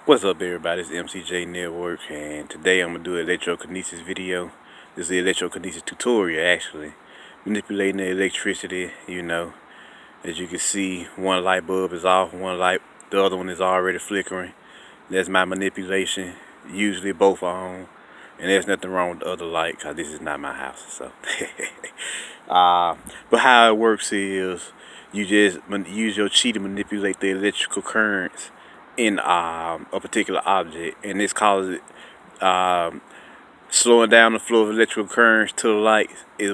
What's up, everybody? It's MCJ Network, and today I'm gonna do an electrokinesis video. This is the electrokinesis tutorial, actually. Manipulating the electricity, As you can see, one light bulb is off, the other one is already flickering. That's my manipulation. Usually both are on, and there's nothing wrong with the other light, because this is not my house, so. But how it works is, you just use your chi to manipulate the electrical currents in a particular object, and this causes it, slowing down the flow of electrical currents to the lights is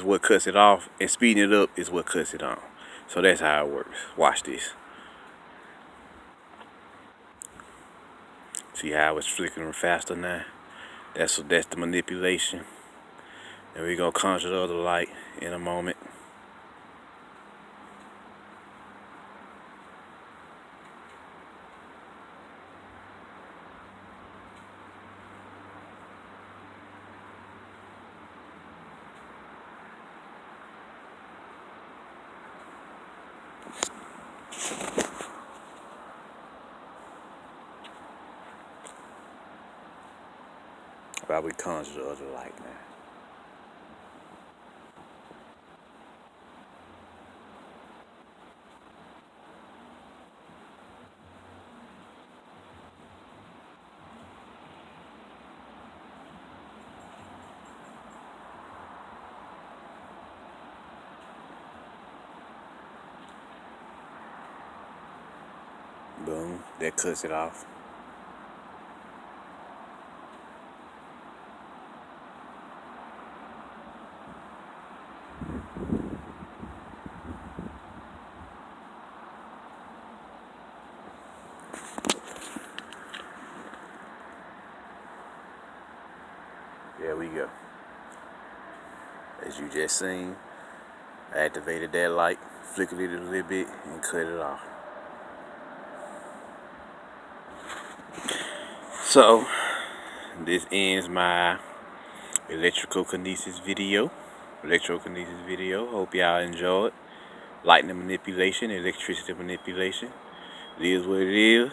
what cuts it off, and speeding it up is what cuts it on. So that's how it works. Watch this. See how it's flickering faster now? That's the manipulation. And we're gonna conjure the other light in a moment. While we conjure the other light now. Boom, that cuts it off. There we go. As you just seen, I activated that light, flickered it a little bit, and cut it off. So, this ends my electrokinesis video. Hope y'all enjoyed. Lightning manipulation, electricity manipulation. It is what it is.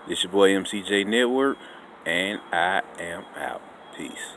This your boy MCJ Network, and I am out. Peace.